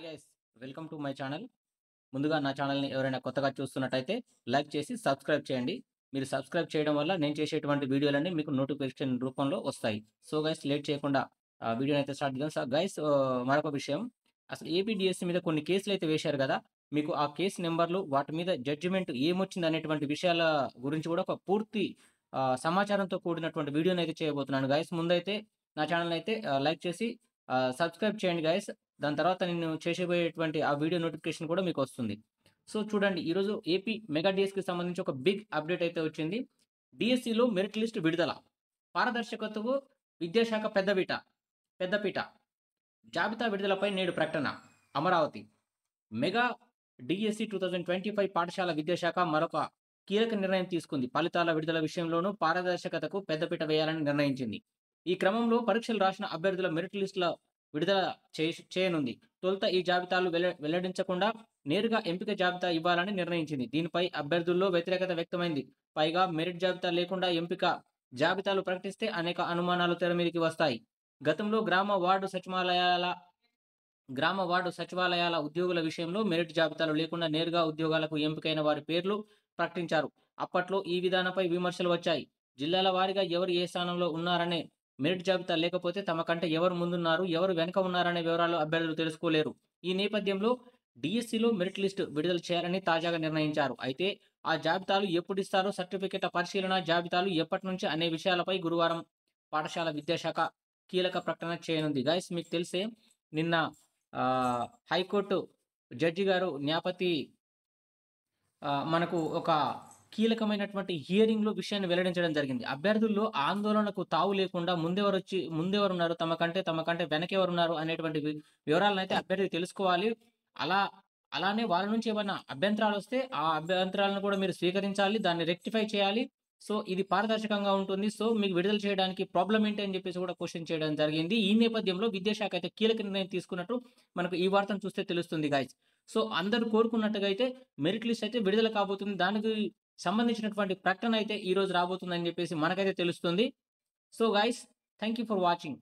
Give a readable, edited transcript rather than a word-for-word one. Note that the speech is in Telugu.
Guys, welcome to my channel. ముందుగా నా ఛానల్ని ఎవరైనా కొత్తగా చూస్తున్నట్టయితే లైక్ చేసి సబ్స్క్రైబ్ చేయండి. మీరు సబ్స్క్రైబ్ చేయడం వల్ల నేను చేసేటువంటి వీడియోలన్నీ మీకు నోటిఫికేషన్ రూపంలో వస్తాయి. సో గైస్, లేట్ చేయకుండా వీడియోని అయితే స్టార్ట్ చేద్దాం. సో గైస్, మరొక విషయం, అసలు ఏపీడిఎస్సి మీద కొన్ని కేసులు అయితే వేశారు కదా. మీకు ఆ కేసు నెంబర్లు, వాటి మీద జడ్జిమెంట్ ఏమొచ్చింది అనేటువంటి విషయాల గురించి కూడా ఒక పూర్తి సమాచారంతో కూడినటువంటి వీడియోని అయితే చేయబోతున్నాను గైస్. ముందైతే నా ఛానల్ అయితే లైక్ చేసి సబ్స్క్రైబ్ చేయండి గైస్. దాని తర్వాత నేను చేసేబోయేటువంటి ఆ వీడియో నోటిఫికేషన్ కూడా మీకొస్తుంది. సో చూడండి, ఈరోజు ఏపీ మెగా డీఎస్‌కి సంబంధించి ఒక బిగ్ అప్డేట్ అయితే వచ్చింది. డీఎస్సీలో మెరిట్ లిస్ట్ విడుదల. పారదర్శకతకు విద్యాశాఖ పెద్దపీట. జాబితా విడుదలపై నేడు ప్రకటన. అమరావతి. మెగా డీఎస్సీ 2025 పాఠశాల విద్యాశాఖ మరొక కీలక నిర్ణయం తీసుకుంది. ఫలితాల విడుదల విషయంలోనూ పారదర్శకతకు పెద్దపీట వేయాలని నిర్ణయించింది. ఈ క్రమంలో పరీక్షలు రాసిన అభ్యర్థుల మెరిట్ లిస్టుల విడుదల చేయనుంది. తొలుత ఈ జాబితాలు వెల్లడించకుండా నేరుగా ఎంపిక జాబితా ఇవ్వాలని నిర్ణయించింది. దీనిపై అభ్యర్థుల్లో వ్యతిరేకత వ్యక్తమైంది. పైగా మెరిట్ జాబితా లేకుండా ఎంపిక జాబితాలు ప్రకటిస్తే అనేక అనుమానాలు తెర మీదకి వస్తాయి. గతంలో గ్రామ వార్డు సచివాలయాల ఉద్యోగుల విషయంలో మెరిట్ జాబితాలు లేకుండా నేరుగా ఉద్యోగాలకు ఎంపికైన వారి పేర్లు ప్రకటించారు. అప్పట్లో ఈ విధానంపై విమర్శలు వచ్చాయి. జిల్లాల వారీగా ఎవరు ఏ స్థానంలో ఉన్నారనే మెరిట్ జాబితా లేకపోతే తమ కంటే ఎవరు ముందున్నారు, ఎవరు వెనుక ఉన్నారనే వివరాలు అభ్యర్థులు తెలుసుకోలేరు. ఈ నేపథ్యంలో డీఎస్సీలో మెరిట్ లిస్ట్ విడుదల చేయాలని తాజాగా నిర్ణయించారు. అయితే ఆ జాబితాలు ఎప్పుడిస్తారో, సర్టిఫికెట్ల పరిశీలన, జాబితాలు ఎప్పటి నుంచి అనే విషయాలపై గురువారం పాఠశాల విద్యాశాఖ కీలక ప్రకటన చేయనుంది. గైస్, మీకు తెలిసే నిన్న హైకోర్టు జడ్జి గారు న్యాపతి మనకు ఒక కీలకమైనటువంటి హియరింగ్‌లో విషయాన్ని వెల్లడించడం జరిగింది. అభ్యర్థుల్లో ఆందోళనకు తావు లేకుండా ముందెవరున్నారు, తమకంటే వెనకెవరున్నారు అనేటువంటి వివరాలనైతే అభ్యర్థి తెలుసుకోవాలి. అలా అలానే వాళ్ళ నుంచి ఏమన్నా అభ్యంతరాలొస్తే, ఆ అభ్యంతరాలను కూడా మీరు స్వీకరించాలి. దాన్ని రెక్టిఫై చేయాలి. సో, ఇది పారదర్శకంగా ఉంటుంది. సో, మీకు విడుదల చేయడానికి ప్రాబ్లమ్ ఏంటి అని చెప్పేసి కూడా క్వెషన్ చేయడం జరిగింది. ఈ నేపథ్యంలో విద్యాశాఖ అయితే కీలక నిర్ణయం తీసుకున్నట్టు మనకు ఈ వార్తను చూస్తే తెలుస్తుంది గాయ్స్. సో, అందరూ కోరుకున్నట్టుగా అయితే మెరిట్ లిస్ట్ అయితే విడుదల కాబోతుంది. దానికి సంబంధించినటువంటి ప్రకటన అయితే ఈరోజు రాబోతుందని చెప్పేసి మనకైతే తెలుస్తుంది. So guys, thank you for watching.